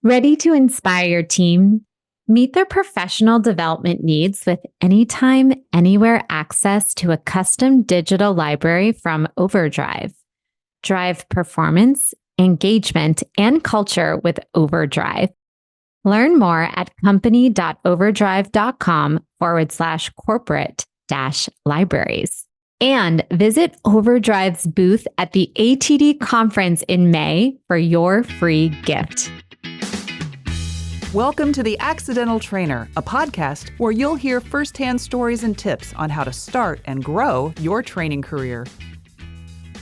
Ready to inspire your team? Meet their professional development needs with anytime, anywhere access to a custom digital library from OverDrive. Drive performance, engagement, and culture with OverDrive. Learn more at company.overdrive.com/corporate-libraries. And visit OverDrive's booth at the ATD conference in May for your free gift. Welcome to the Accidental Trainer, a podcast where you'll hear firsthand stories and tips on how to start and grow your training career.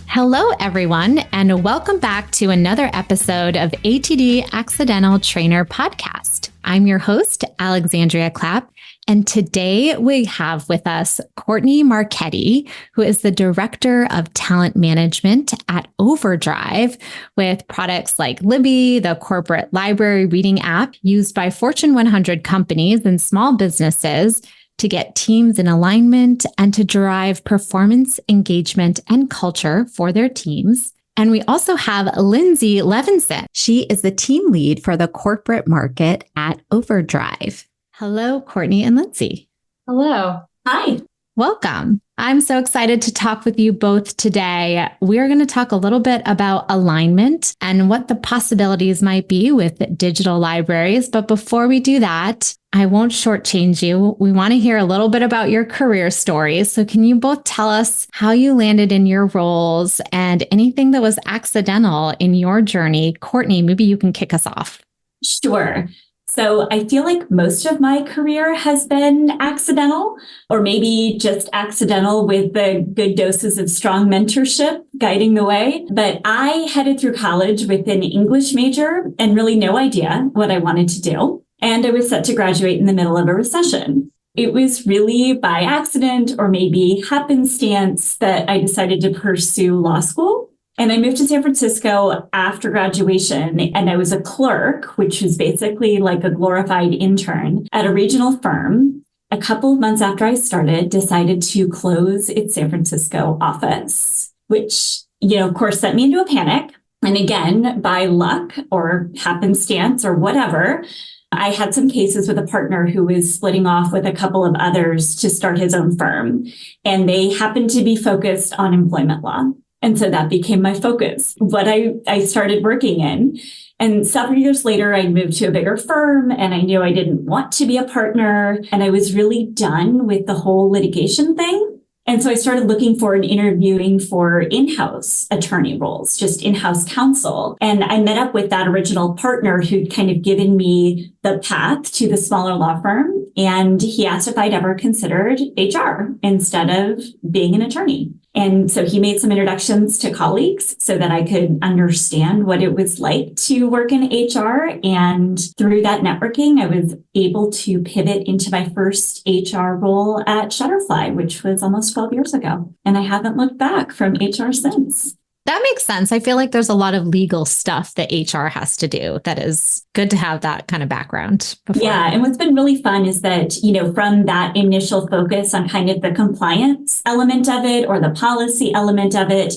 Hello, everyone, and welcome back to another episode of ATD Accidental Trainer podcast. I'm your host, Alexandria Clapp, and today we have with us Cortney Marchetti, who is the Director of Talent Management at OverDrive, with products like Libby, the corporate library reading app used by Fortune 100 companies and small businesses to get teams in alignment and to drive performance, engagement, and culture for their teams. And we also have Lindsey Levinsohn. She is the team lead for the corporate market at OverDrive. Hello, Cortney and Lindsey. Hello. Hi. Welcome. I'm so excited to talk with you both today. We are going to talk a little bit about alignment and what the possibilities might be with digital libraries. But before we do that, I won't shortchange you. We want to hear a little bit about your career stories. So can you both tell us how you landed in your roles and anything that was accidental in your journey? Cortney, maybe you can kick us off. Sure. So I feel like most of my career has been accidental, or maybe just accidental with the good doses of strong mentorship guiding the way. But I headed through college with an English major and really no idea what I wanted to do. And I was set to graduate in the middle of a recession. It was really by accident or maybe happenstance that I decided to pursue law school. And I moved to San Francisco after graduation, and I was a clerk, which was basically like a glorified intern at a regional firm. A couple of months after I started, decided to close its San Francisco office, which, of course, sent me into a panic. And again, by luck or happenstance or whatever, I had some cases with a partner who was splitting off with a couple of others to start his own firm. And they happened to be focused on employment law. And so that became my focus, what I started working in. And several years later, I moved to a bigger firm and I knew I didn't want to be a partner. And I was really done with the whole litigation thing. And so I started looking for and interviewing for in-house attorney roles, just in-house counsel. And I met up with that original partner who'd kind of given me the path to the smaller law firm. And he asked if I'd ever considered HR instead of being an attorney. And so he made some introductions to colleagues so that I could understand what it was like to work in HR. And through that networking, I was able to pivot into my first HR role at Shutterfly, which was almost 12 years ago. And I haven't looked back from HR since. That makes sense. I feel like there's a lot of legal stuff that HR has to do that is good to have that kind of background before. Yeah. And what's been really fun is that, from that initial focus on kind of the compliance element of it or the policy element of it,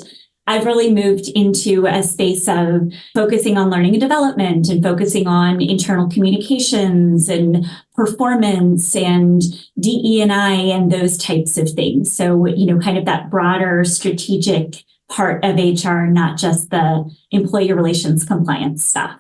I've really moved into a space of focusing on learning and development and focusing on internal communications and performance and DE&I and those types of things. So, kind of that broader strategic part of HR, not just the employee relations compliance stuff.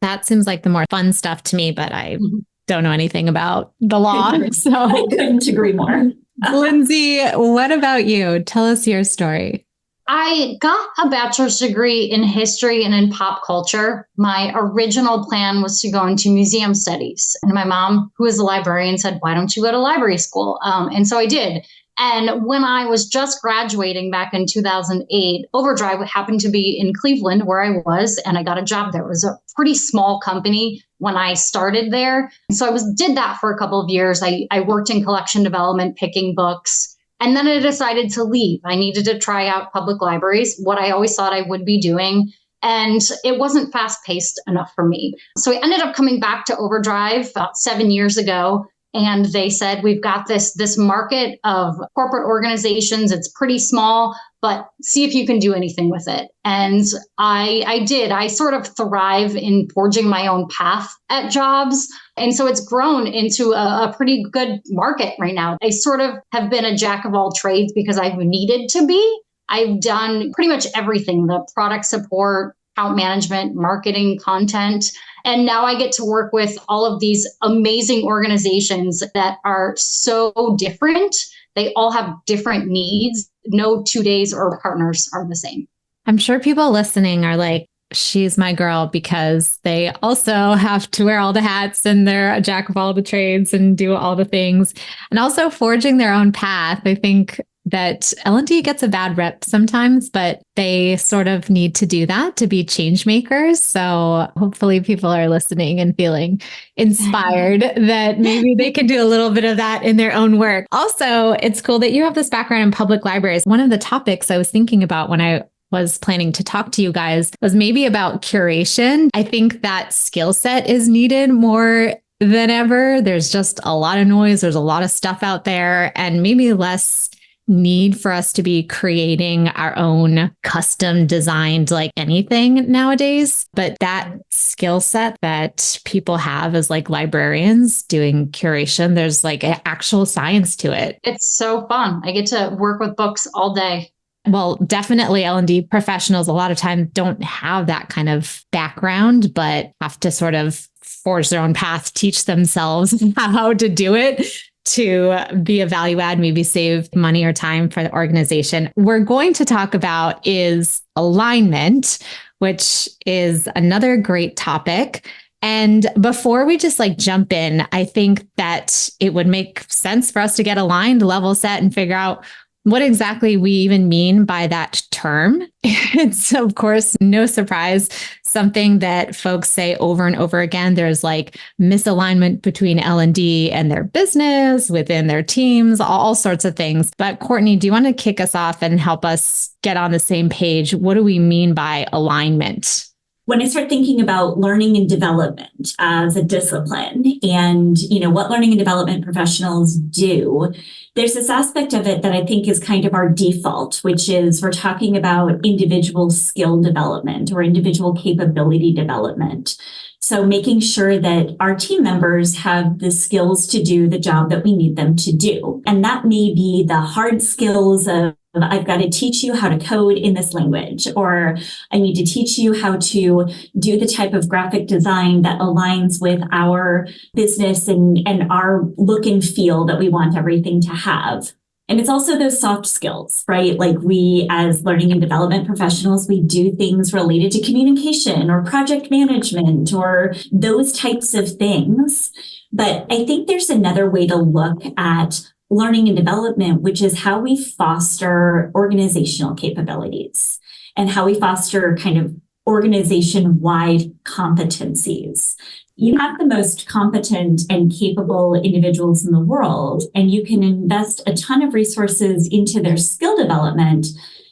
That seems like the more fun stuff to me, but I don't know anything about the law. So I couldn't agree more. Lindsey, what about you? Tell us your story. I got a bachelor's degree in history and in pop culture. My original plan was to go into museum studies. And my mom, who is a librarian, said, why don't you go to library school? And so I did. And when I was just graduating back in 2008, OverDrive happened to be in Cleveland where I was, and I got a job there. It was a pretty small company when I started there. So did that for a couple of years. I worked in collection development, picking books, and then I decided to leave. I needed to try out public libraries, what I always thought I would be doing. And it wasn't fast paced enough for me. So I ended up coming back to OverDrive about 7 years ago. And they said, we've got this market of corporate organizations. It's pretty small, but see if you can do anything with it. And I did. I sort of thrive in forging my own path at jobs. And so it's grown into a pretty good market right now. I sort of have been a jack of all trades because I've needed to be. I've done pretty much everything, the product support, account management, marketing, content. And now I get to work with all of these amazing organizations that are so different. They all have different needs. No 2 days or partners are the same. I'm sure people listening are like, she's my girl, because they also have to wear all the hats and they're a jack of all the trades and do all the things, and also forging their own path. I think that L&D gets a bad rep sometimes, but they sort of need to do that to be change makers. So hopefully people are listening and feeling inspired that maybe they can do a little bit of that in their own work. Also, it's cool that you have this background in public libraries. One of the topics I was thinking about when I was planning to talk to you guys was maybe about curation. I think that skill set is needed more than ever. There's just a lot of noise. There's a lot of stuff out there, and maybe less need for us to be creating our own custom designed like anything nowadays. But that skill set that people have as like librarians doing curation, there's like an actual science to it. It's so fun. I get to work with books all day. Well, definitely L&D professionals a lot of times don't have that kind of background, but have to sort of forge their own path, teach themselves how to do it to be a value add, maybe save money or time for the organization. We're going to talk about is alignment, which is another great topic. And before we just like jump in, I think that it would make sense for us to get aligned, level set, and figure out what exactly we even mean by that term. It's, of course, no surprise, something that folks say over and over again. There's like misalignment between L&D and their business, within their teams, all sorts of things. But Cortney, do you want to kick us off and help us get on the same page? What do we mean by alignment? When I start thinking about learning and development as a discipline and, what learning and development professionals do, there's this aspect of it that I think is kind of our default, which is we're talking about individual skill development or individual capability development. So making sure that our team members have the skills to do the job that we need them to do. And that may be the hard skills of I've got to teach you how to code in this language, or I need to teach you how to do the type of graphic design that aligns with our business and our look and feel that we want everything to have. And it's also those soft skills, right? Like we, as learning and development professionals, we do things related to communication or project management or those types of things. But I think there's another way to look at learning and development, which is how we foster organizational capabilities and how we foster kind of organization-wide competencies. You have the most competent and capable individuals in the world, and you can invest a ton of resources into their skill development.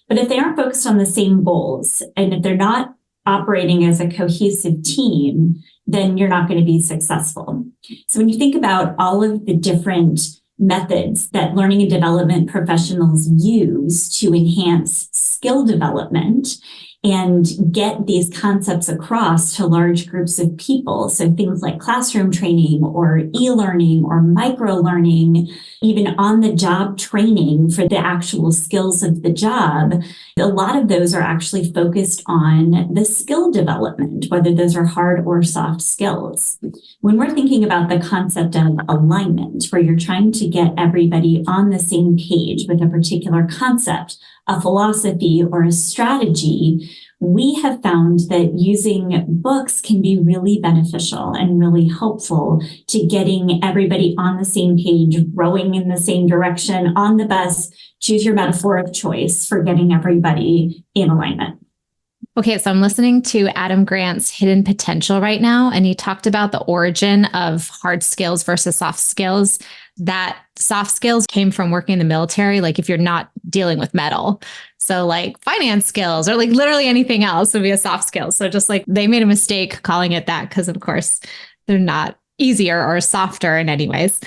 But if they aren't focused on the same goals, and if they're not operating as a cohesive team, then you're not going to be successful. So when you think about all of the different methods that learning and development professionals use to enhance skill development and get these concepts across to large groups of people. So things like classroom training or e-learning or micro-learning, even on-the-job training for the actual skills of the job. A lot of those are actually focused on the skill development, whether those are hard or soft skills. When we're thinking about the concept of alignment, where you're trying to get everybody on the same page with a particular concept, a philosophy, or a strategy, we have found that using books can be really beneficial and really helpful to getting everybody on the same page, rowing in the same direction on the bus. Choose your metaphor of choice for getting everybody in alignment. Okay, so I'm listening to Adam Grant's Hidden Potential right now, and he talked about the origin of hard skills versus soft skills. That soft skills came from working in the military, like if you're not dealing with metal. So like finance skills or like literally anything else would be a soft skill. So just like they made a mistake calling it that because of course they're not easier or softer in any ways.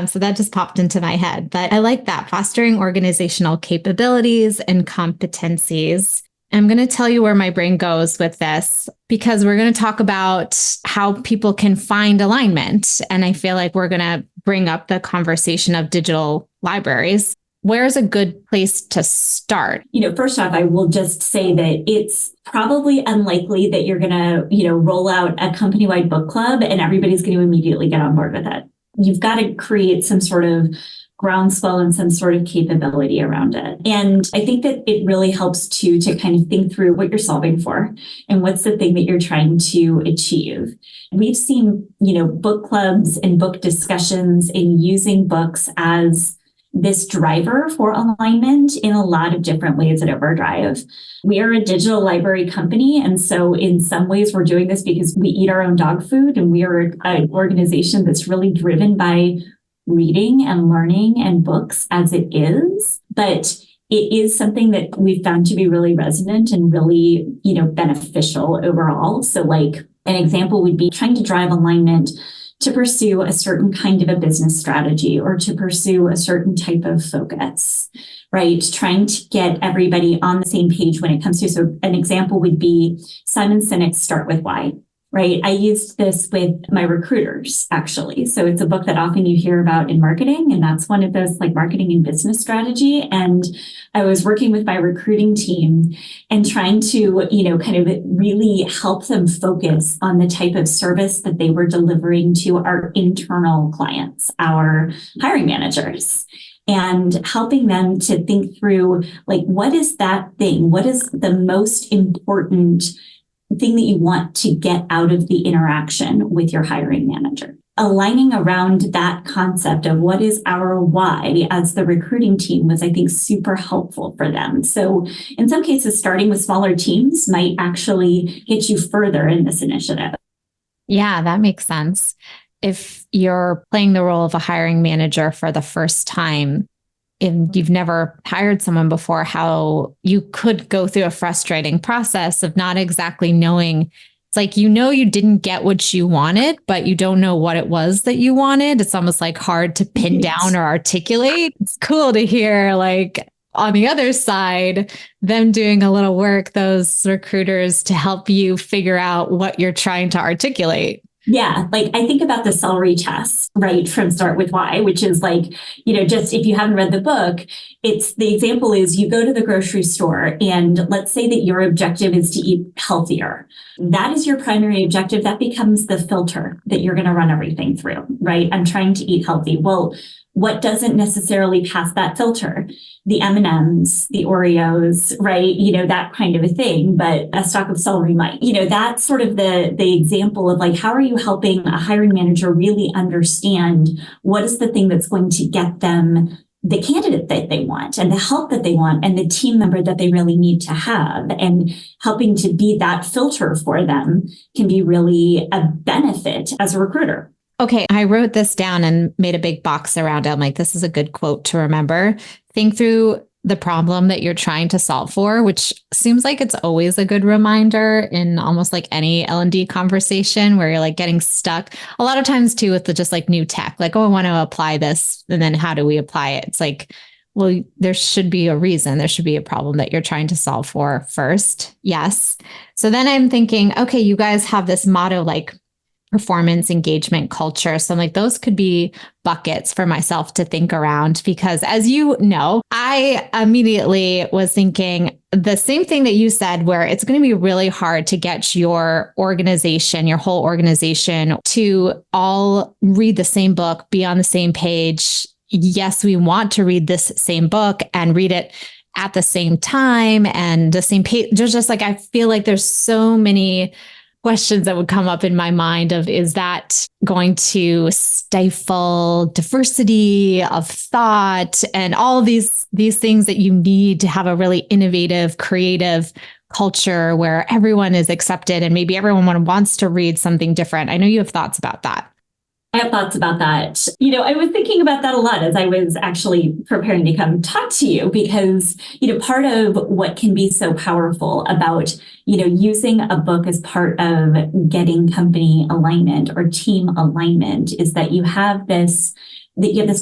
So that just popped into my head. But I like that, fostering organizational capabilities and competencies. I'm going to tell you where my brain goes with this, because we're going to talk about how people can find alignment. And I feel like we're going to bring up the conversation of digital libraries. Where's a good place to start? First off, I will just say that it's probably unlikely that you're going to, roll out a company-wide book club and everybody's going to immediately get on board with it. You've got to create some sort of groundswell and some sort of capability around it. And I think that it really helps to kind of think through what you're solving for and what's the thing that you're trying to achieve. We've seen, book clubs and book discussions and using books as this driver for alignment in a lot of different ways at OverDrive. We are a digital library company. And so in some ways we're doing this because we eat our own dog food, and we are an organization that's really driven by reading and learning and books as it is. But it is something that we've found to be really resonant and really, beneficial overall. So like an example would be trying to drive alignment to pursue a certain kind of a business strategy or to pursue a certain type of focus, right? Trying to get everybody on the same page when it comes to, so an example would be Simon Sinek's Start With Why, right? I used this with my recruiters, actually. So it's a book that often you hear about in marketing, and that's one of those like marketing and business strategy. And I was working with my recruiting team and trying to, kind of really help them focus on the type of service that they were delivering to our internal clients, our hiring managers, and helping them to think through, like, what is that thing? What is the most important thing that you want to get out of the interaction with your hiring manager? Aligning around that concept of what is our why as the recruiting team was, I think, super helpful for them. So in some cases, starting with smaller teams might actually get you further in this initiative. Yeah, that makes sense. If you're playing the role of a hiring manager for the first time, and you've never hired someone before, how you could go through a frustrating process of not exactly knowing. It's like, you didn't get what you wanted, but you don't know what it was that you wanted. It's almost like hard to pin down or articulate. It's cool to hear, like, on the other side, them doing a little work, those recruiters, to help you figure out what you're trying to articulate. Yeah, like I think about the celery test, right, from Start With Why, which is like, just if you haven't read the book, it's the example is you go to the grocery store and let's say that your objective is to eat healthier. That is your primary objective. That becomes the filter that you're going to run everything through, right? I'm trying to eat healthy. Well, what doesn't necessarily pass that filter? The M&Ms, the Oreos, right? That kind of a thing, but a stalk of celery might. That's sort of the example of like, how are you helping a hiring manager really understand what is the thing that's going to get them the candidate that they want and the help that they want and the team member that they really need to have, and helping to be that filter for them can be really a benefit as a recruiter. Okay, I wrote this down and made a big box around it. I'm like, this is a good quote to remember. Think through the problem that you're trying to solve for, which seems like it's always a good reminder in almost like any L&D conversation where you're like getting stuck. A lot of times too with the just like new tech, like, oh, I want to apply this. And then how do we apply it? It's like, well, there should be a reason. There should be a problem that you're trying to solve for first. Yes. So then I'm thinking, okay, you guys have this motto like performance, engagement, culture. So I'm like, those could be buckets for myself to think around, because as you know, I immediately was thinking the same thing that you said, where it's going to be really hard to get your organization, your whole organization, to all read the same book, be on the same page. Yes, we want to read this same book and read it at the same time and the same page. There's just like, I feel like there's so many questions that would come up in my mind of, is that going to stifle diversity of thought and all these things that you need to have a really innovative, creative culture where everyone is accepted and maybe everyone wants to read something different? I know you have thoughts about that. I have thoughts about that. I was thinking about that a lot as I was actually preparing to come talk to you because, part of what can be so powerful about, using a book as part of getting company alignment or team alignment is that you have this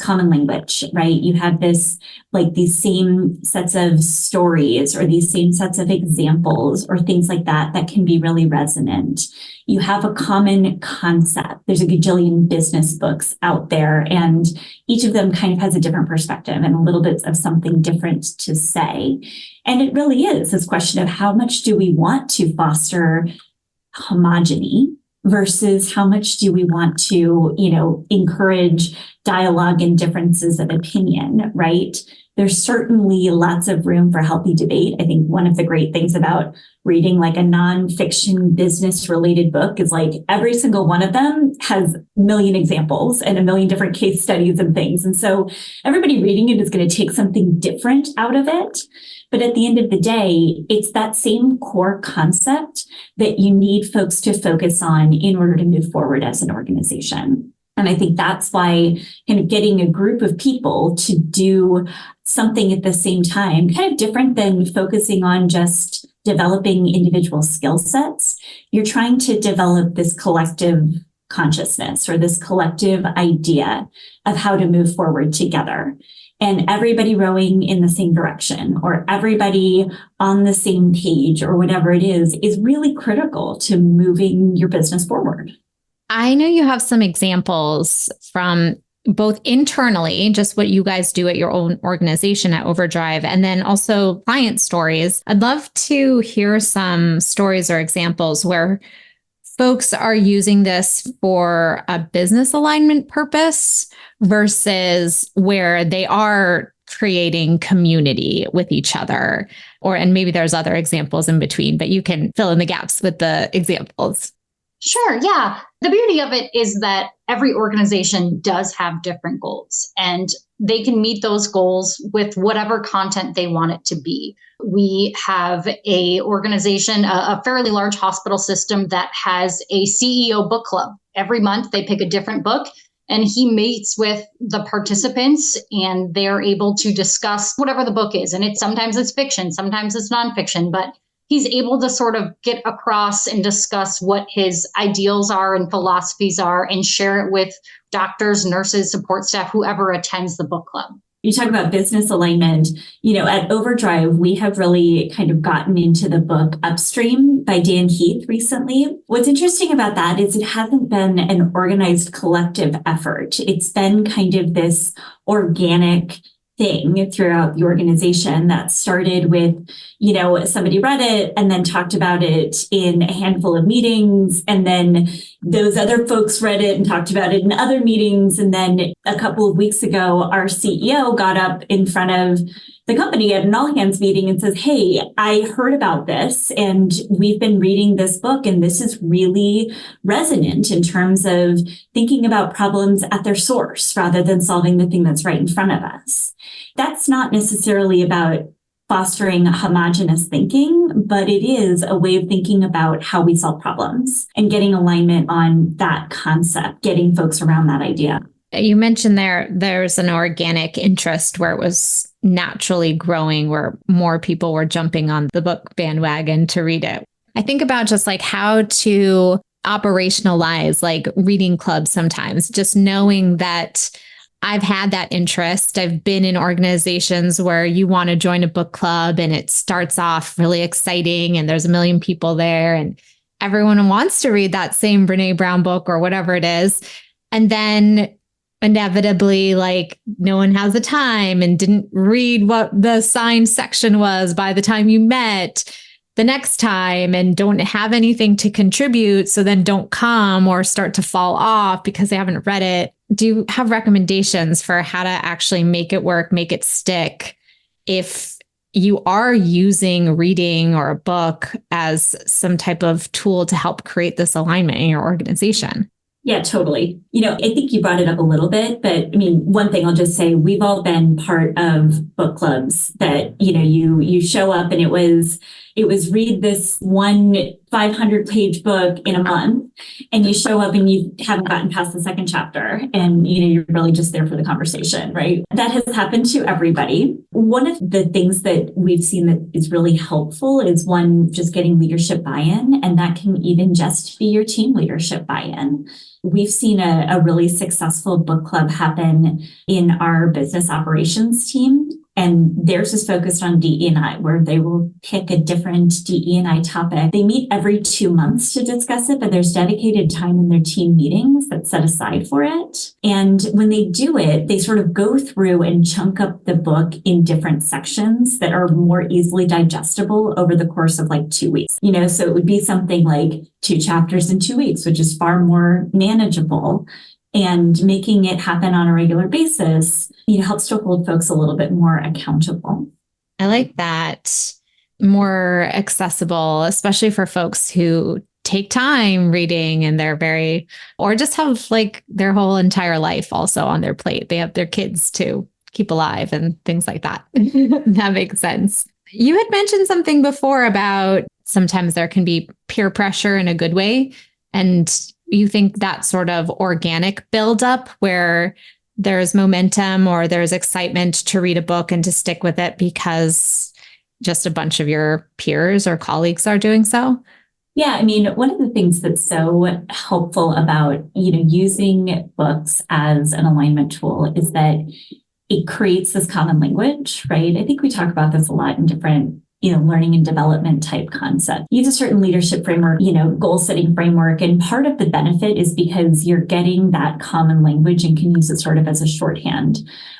common language, right? You have this, like these same sets of stories or these same sets of examples or things like that can be really resonant. You have a common concept. There's a gajillion business books out there, and each of them kind of has a different perspective and a little bit of something different to say. And it really is this question of how much do we want to foster homogeny versus how much do we want to, encourage dialogue and differences of opinion, right? There's certainly lots of room for healthy debate. I think one of the great things about reading like a nonfiction business related book is like every single one of them has a million examples and a million different case studies and things. And so everybody reading it is going to take something different out of it. But at the end of the day, it's that same core concept that you need folks to focus on in order to move forward as an organization. And I think that's why kind of getting a group of people to do something at the same time, kind of different than focusing on just developing individual skill sets. You're trying to develop this collective consciousness or this collective idea of how to move forward together. And everybody rowing in the same direction or everybody on the same page or whatever it is really critical to moving your business forward. I know you have some examples from both internally, just what you guys do at your own organization at OverDrive, and then also client stories. I'd love to hear some stories or examples where folks are using this for a business alignment purpose versus where they are creating community with each other, and maybe there's other examples in between, but you can fill in the gaps with the examples. Sure. Yeah. The beauty of it is that every organization does have different goals, and they can meet those goals with whatever content they want it to be. We have a organization, a fairly large hospital system that has a CEO book club. Every month they pick a different book, and he meets with the participants and they're able to discuss whatever the book is. And sometimes it's fiction, sometimes it's nonfiction, but he's able to sort of get across and discuss what his ideals are and philosophies are and share it with doctors, nurses, support staff, whoever attends the book club. You talk about business alignment. At OverDrive, we have really kind of gotten into the book Upstream by Dan Heath recently. What's interesting about that is it hasn't been an organized collective effort. It's been kind of this organic thing throughout the organization that started with, somebody read it and then talked about it in a handful of meetings. And then those other folks read it and talked about it in other meetings. And then a couple of weeks ago, our CEO got up in front of the company at an all hands meeting and says, "Hey, I heard about this and we've been reading this book and this is really resonant in terms of thinking about problems at their source rather than solving the thing that's right in front of us." That's not necessarily about fostering homogenous thinking, but it is a way of thinking about how we solve problems and getting alignment on that concept, getting folks around that idea. You mentioned there's an organic interest where it was naturally growing, where more people were jumping on the book bandwagon to read it. I think about just like how to operationalize like reading clubs sometimes, just knowing that I've had that interest. I've been in organizations where you want to join a book club and it starts off really exciting and there's a million people there and everyone wants to read that same Brene Brown book or whatever it is. And then inevitably, like no one has the time and didn't read what the signed section was by the time you met the next time and don't have anything to contribute. So then don't come or start to fall off because they haven't read it. Do you have recommendations for how to actually make it work, make it stick if you are using reading or a book as some type of tool to help create this alignment in your organization? Yeah, totally. I think you brought it up a little bit, but one thing I'll just say, we've all been part of book clubs that, you show up and it was, it was read this one 500-page book in a month, and you show up and you haven't gotten past the second chapter, and you're really just there for the conversation, right? That has happened to everybody. One of the things that we've seen that is really helpful is one, just getting leadership buy-in, and that can even just be your team leadership buy-in. We've seen a really successful book club happen in our business operations team. And theirs is focused on DE&I, where they will pick a different DE&I topic. They meet every 2 months to discuss it, but there's dedicated time in their team meetings that's set aside for it. And when they do it, they sort of go through and chunk up the book in different sections that are more easily digestible over the course of like 2 weeks. So it would be something like 2 chapters in 2 weeks, which is far more manageable. And making it happen on a regular basis, helps to hold folks a little bit more accountable. I like that. More accessible, especially for folks who take time reading and or just have like their whole entire life also on their plate. They have their kids to keep alive and things like that. That makes sense. You had mentioned something before about sometimes there can be peer pressure in a good way. And you think that sort of organic buildup where there's momentum or there's excitement to read a book and to stick with it because just a bunch of your peers or colleagues are doing so? Yeah, one of the things that's so helpful about, using books as an alignment tool is that it creates this common language, right? I think we talk about this a lot in different learning and development type concept. Use a certain leadership framework, goal setting framework. And part of the benefit is because you're getting that common language and can use it sort of as a shorthand.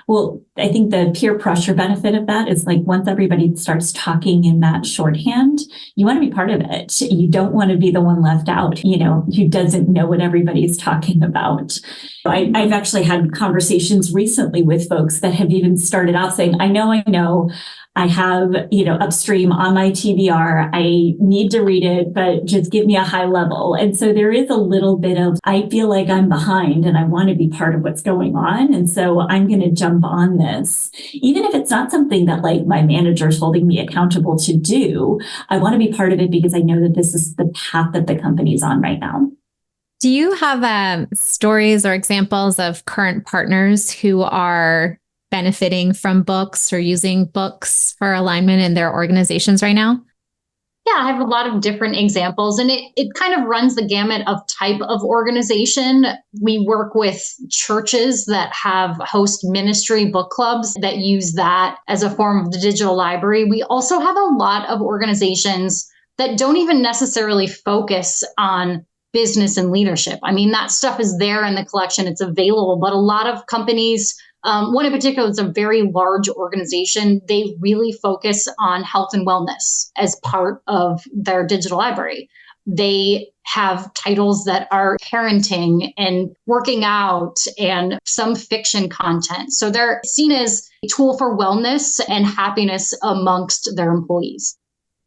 Well, I think the peer pressure benefit of that is like once everybody starts talking in that shorthand, you want to be part of it. You don't want to be the one left out, who doesn't know what everybody's talking about. I've actually had conversations recently with folks that have even started out saying, I know. I have, upstream on my TBR. I need to read it, but just give me a high level. And so there is a little bit of, I feel like I'm behind and I want to be part of what's going on. And so I'm going to jump on this. Even if it's not something that like my manager is holding me accountable to do, I want to be part of it because I know that this is the path that the company's on right now. Do you have stories or examples of current partners who are benefiting from books or using books for alignment in their organizations right now? Yeah, I have a lot of different examples, and it kind of runs the gamut of type of organization. We work with churches that host ministry book clubs that use that as a form of the digital library. We also have a lot of organizations that don't even necessarily focus on business and leadership. That stuff is there in the collection. It's available, but a lot of companies, one in particular is a very large organization. They really focus on health and wellness as part of their digital library. They have titles that are parenting and working out and some fiction content. So they're seen as a tool for wellness and happiness amongst their employees.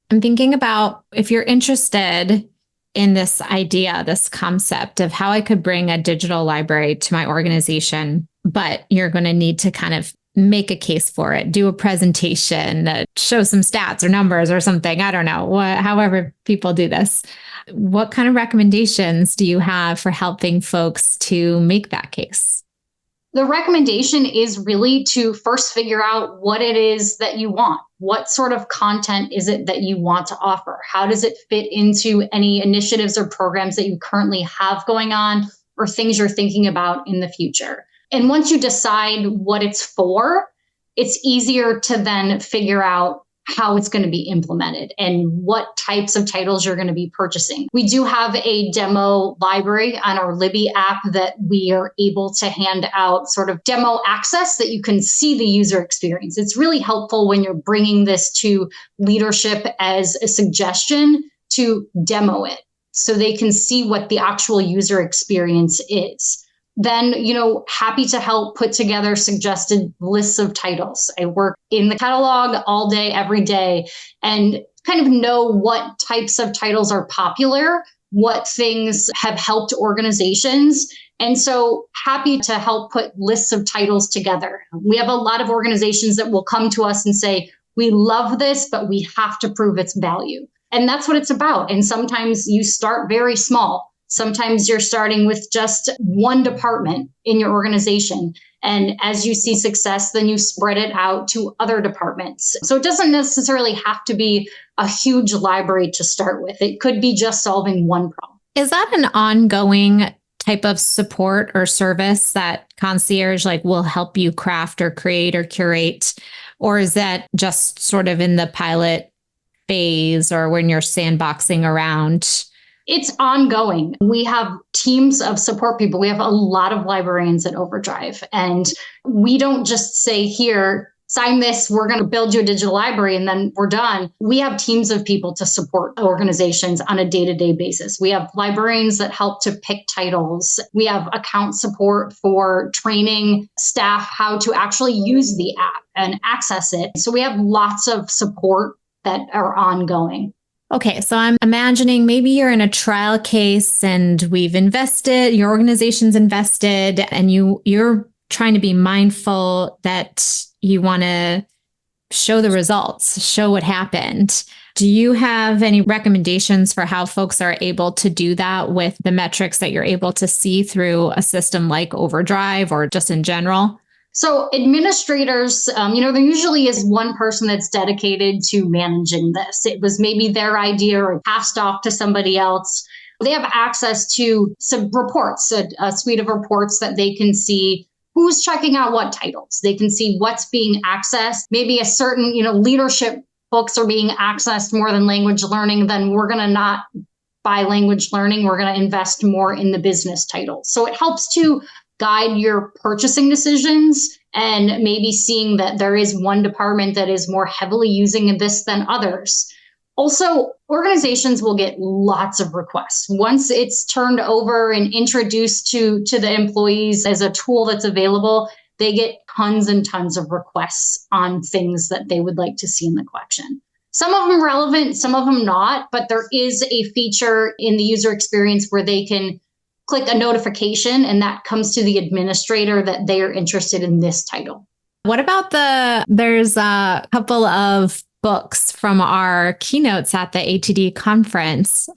I'm thinking about if you're interested in this idea, this concept of how I could bring a digital library to my organization, but you're going to need to kind of make a case for it, do a presentation, show some stats or numbers or something. I don't know, however people do this. What kind of recommendations do you have for helping folks to make that case? The recommendation is really to first figure out what it is that you want. What sort of content is it that you want to offer? How does it fit into any initiatives or programs that you currently have going on or things you're thinking about in the future? And once you decide what it's for, it's easier to then figure out how it's going to be implemented and what types of titles you're going to be purchasing. We do have a demo library on our Libby app that we are able to hand out sort of demo access that you can see the user experience. It's really helpful when you're bringing this to leadership as a suggestion to demo it so they can see what the actual user experience is. Then, happy to help put together suggested lists of titles. I work in the catalog all day, every day, and kind of know what types of titles are popular, what things have helped organizations. And so happy to help put lists of titles together. We have a lot of organizations that will come to us and say, We love this, but we have to prove its value. And that's what it's about. And sometimes you start very small. Sometimes you're starting with just one department in your organization. And as you see success, then you spread it out to other departments. So it doesn't necessarily have to be a huge library to start with. It could be just solving one problem. Is that an ongoing type of support or service that concierge will help you craft or create or curate? Or is that just sort of in the pilot phase or when you're sandboxing around? It's ongoing. We have teams of support people. We have a lot of librarians at OverDrive, and we don't just say, here, sign this, we're going to build you a digital library, and then we're done. We have teams of people to support organizations on a day-to-day basis. We have librarians that help to pick titles. We have account support for training staff how to actually use the app and access it. So we have lots of support that are ongoing. Okay, so I'm imagining maybe you're in a trial case and we've invested, your organization's invested, and you're trying to be mindful that you want to show the results, show what happened. Do you have any recommendations for how folks are able to do that with the metrics that you're able to see through a system like OverDrive or just in general? So administrators, there usually is one person that's dedicated to managing this. It was maybe their idea or passed off to somebody else. They have access to some reports, a suite of reports that they can see who's checking out what titles. They can see what's being accessed. Maybe a certain, leadership books are being accessed more than language learning. Then we're going to not buy language learning. We're going to invest more in the business titles. So it helps to guide your purchasing decisions, and maybe seeing that there is one department that is more heavily using this than others. Also, organizations will get lots of requests. Once it's turned over and introduced to the employees as a tool that's available, they get tons and tons of requests on things that they would like to see in the collection. Some of them relevant, some of them not, but there is a feature in the user experience where they can click a notification, and that comes to the administrator that they are interested in this title. What about there's a couple of books from our keynotes at the ATD conference.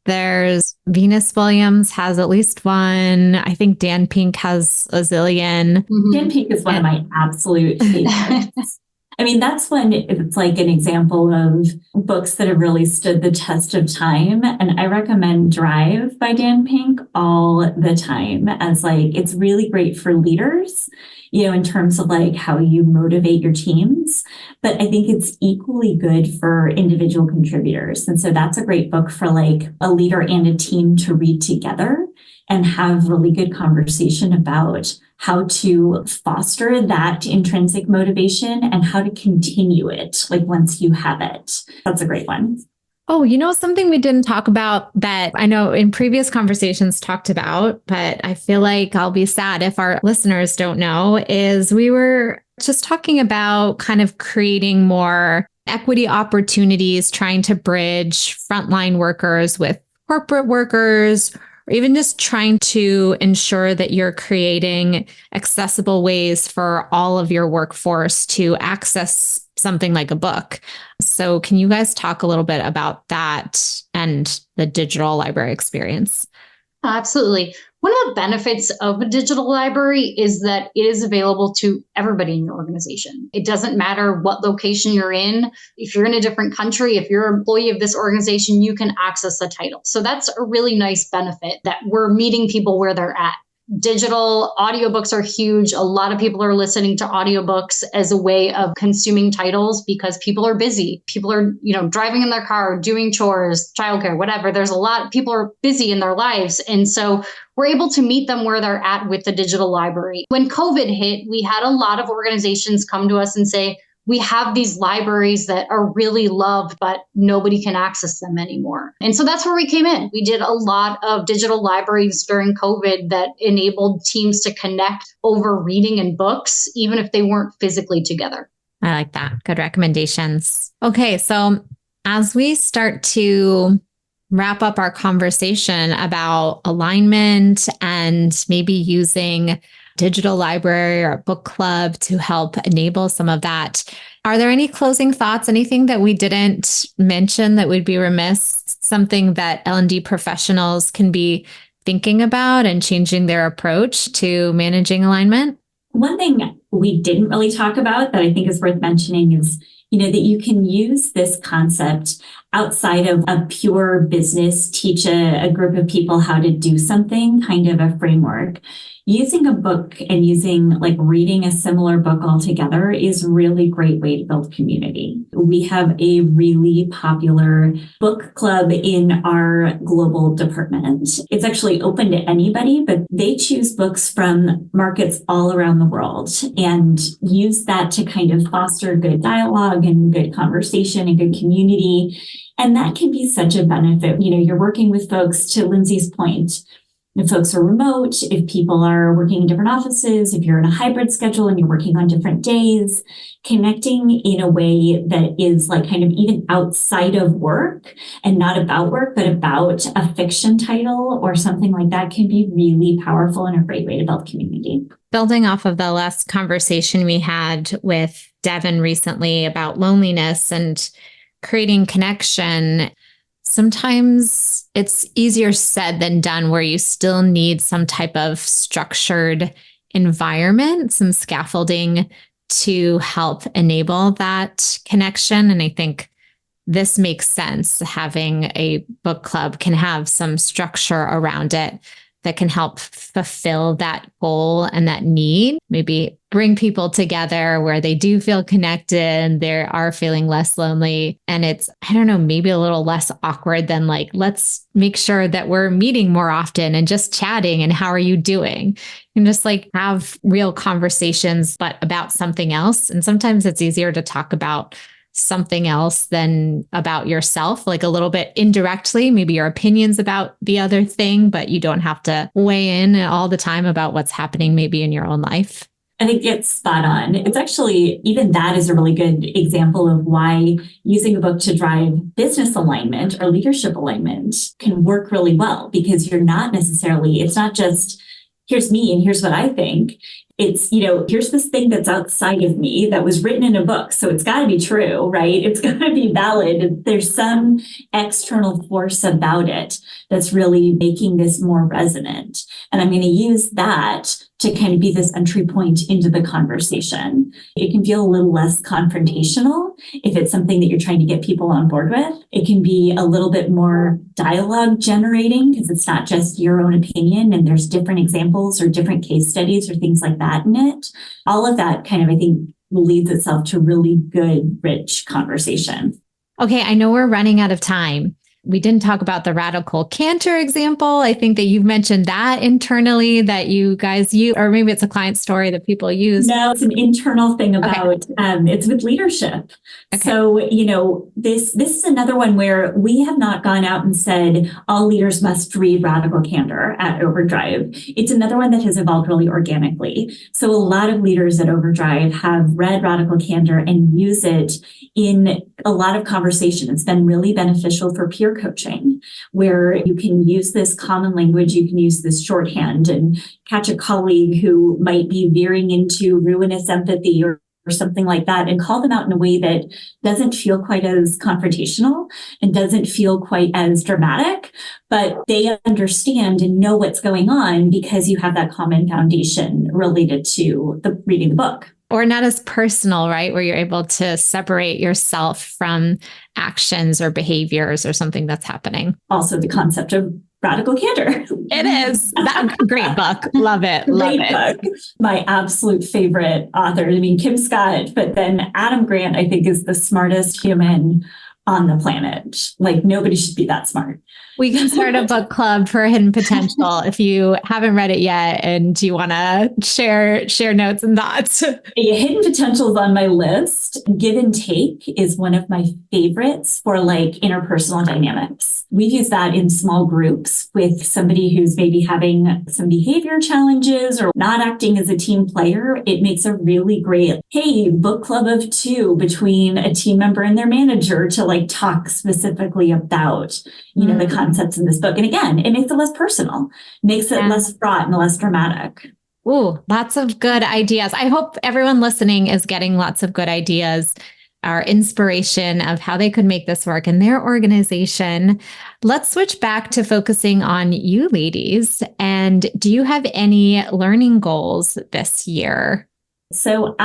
There's Venus Williams has at least one. I think Dan Pink has a zillion. Mm-hmm. Dan Pink is one of my absolute favorites. I mean, that's when it's like an example of books that have really stood the test of time. And I recommend Drive by Dan Pink all the time as it's really great for leaders, in terms of how you motivate your teams. But I think it's equally good for individual contributors. And so that's a great book for a leader and a team to read together and have really good conversation about how to foster that intrinsic motivation and how to continue it once you have it. That's a great one. Oh, something we didn't talk about that I know in previous conversations talked about, but I feel like I'll be sad if our listeners don't know, is we were just talking about kind of creating more equity opportunities, trying to bridge frontline workers with corporate workers, or even just trying to ensure that you're creating accessible ways for all of your workforce to access something like a book. So can you guys talk a little bit about that and the digital library experience? Absolutely. One of the benefits of a digital library is that it is available to everybody in your organization. It doesn't matter what location you're in. If you're in a different country, if you're an employee of this organization, you can access the title. So that's a really nice benefit that we're meeting people where they're at. Digital audiobooks are huge. A lot of people are listening to audiobooks as a way of consuming titles because people are busy. People are, driving in their car, doing chores, childcare, whatever. There's a lot, people are busy in their lives. And so we're able to meet them where they're at with the digital library. When COVID hit, we had a lot of organizations come to us and say, we have these libraries that are really loved, but nobody can access them anymore. And so that's where we came in. We did a lot of digital libraries during COVID that enabled teams to connect over reading and books, even if they weren't physically together. I like that. Good recommendations. Okay, so as we start to wrap up our conversation about alignment and maybe using digital library or a book club to help enable some of that. Are there any closing thoughts, anything that we didn't mention that would be remiss, something that L&D professionals can be thinking about and changing their approach to managing alignment? One thing we didn't really talk about that I think is worth mentioning is, that you can use this concept outside of a pure business, teach a group of people how to do something, kind of a framework. Using a book and reading a similar book altogether is a really great way to build community. We have a really popular book club in our global department. It's actually open to anybody, but they choose books from markets all around the world and use that to kind of foster good dialogue and good conversation and good community. And that can be such a benefit. You're working with folks, to Lindsey's point, if folks are remote, if people are working in different offices, if you're in a hybrid schedule and you're working on different days, connecting in a way that is kind of even outside of work and not about work, but about a fiction title or something like that can be really powerful and a great way to build community. Building off of the last conversation we had with Devin recently about loneliness and creating connection, sometimes it's easier said than done, where you still need some type of structured environment, some scaffolding to help enable that connection. And I think this makes sense. Having a book club can have some structure around it that can help fulfill that goal and that need. Maybe bring people together where they do feel connected and they are feeling less lonely. And it's, maybe a little less awkward than let's make sure that we're meeting more often and just chatting and how are you doing? And just have real conversations, but about something else. And sometimes it's easier to talk about something else than about yourself, a little bit indirectly, maybe your opinions about the other thing, but you don't have to weigh in all the time about what's happening maybe in your own life. I think it's spot on. It's actually, even that is a really good example of why using a book to drive business alignment or leadership alignment can work really well, because it's not just, here's me and here's what I think. It's, here's this thing that's outside of me that was written in a book. So it's got to be true, right? It's got to be valid. There's some external force about it that's really making this more resonant. And I'm going to use that to kind of be this entry point into the conversation. It can feel a little less confrontational if it's something that you're trying to get people on board with. It can be a little bit more dialogue generating because it's not just your own opinion and there's different examples or different case studies or things like that in it. All of that kind of, I think, leads itself to really good, rich conversation. Okay, I know we're running out of time. We didn't talk about the radical canter example. I think that you've mentioned that internally that you guys use, or maybe it's a client story that people use. No, it's an internal thing about, it's with leadership. Okay. So, this is another one where we have not gone out and said all leaders must read Radical Candor at OverDrive. It's another one that has evolved really organically. So a lot of leaders at OverDrive have read Radical Candor and use it in a lot of conversation. It's been really beneficial for peer coaching, where you can use this common language, you can use this shorthand and catch a colleague who might be veering into ruinous empathy or something like that and call them out in a way that doesn't feel quite as confrontational and doesn't feel quite as dramatic, but they understand and know what's going on because you have that common foundation related to reading the book. Or not as personal, right? Where you're able to separate yourself from actions or behaviors or something that's happening. Also, the concept of Radical Candor. It is. Great book. Love it. Love it. Book. My absolute favorite author. Kim Scott, but then Adam Grant, I think, is the smartest human on the planet. Nobody should be that smart. We can start a book club for Hidden Potential if you haven't read it yet and you want to share notes and thoughts. Hidden Potential is on my list. Give and Take is one of my favorites for interpersonal dynamics. We've used that in small groups with somebody who's maybe having some behavior challenges or not acting as a team player. It makes a really great, book club of two between a team member and their manager to talk specifically about, the concepts in this book. And again, it makes it less personal, makes it less fraught and less dramatic. Ooh, lots of good ideas. I hope everyone listening is getting lots of good ideas, our inspiration of how they could make this work in their organization. Let's switch back to focusing on you ladies. And do you have any learning goals this year? So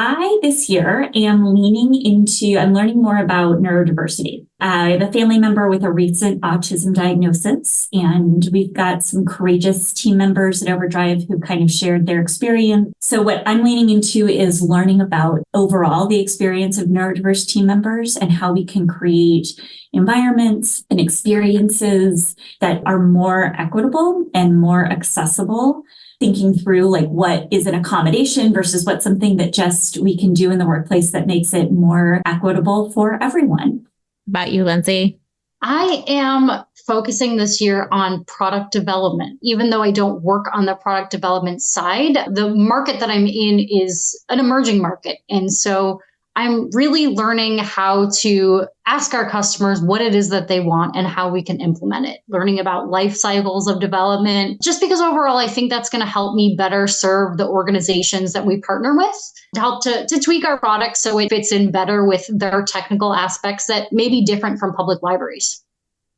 this year I'm learning more about neurodiversity. I have a family member with a recent autism diagnosis, and we've got some courageous team members at OverDrive who kind of shared their experience. So what I'm leaning into is learning about overall the experience of neurodiverse team members and how we can create environments and experiences that are more equitable and more accessible, thinking through like what is an accommodation versus what's something that just we can do in the workplace that makes it more equitable for everyone. About you, Lindsey? I am focusing this year on product development. Even though I don't work on the product development side, the market that I'm in is an emerging market. And so I'm really learning how to ask our customers what it is that they want and how we can implement it. Learning about life cycles of development, just because overall, I think that's going to help me better serve the organizations that we partner with, to help to tweak our products so it fits in better with their technical aspects that may be different from public libraries.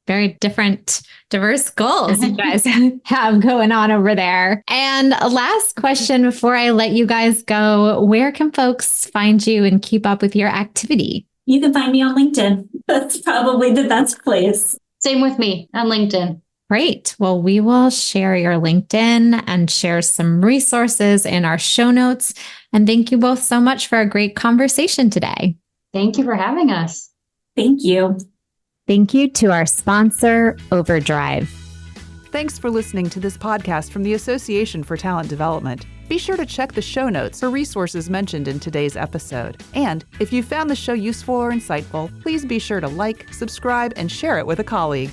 Very different, diverse goals you guys have going on over there. And a last question before I let you guys go, where can folks find you and keep up with your activity? You can find me on LinkedIn. That's probably the best place. Same with me on LinkedIn. Great. Well, we will share your LinkedIn and share some resources in our show notes. And thank you both so much for a great conversation today. Thank you for having us. Thank you. Thank you to our sponsor, OverDrive. Thanks for listening to this podcast from the Association for Talent Development. Be sure to check the show notes for resources mentioned in today's episode. And if you found the show useful or insightful, please be sure to like, subscribe, and share it with a colleague.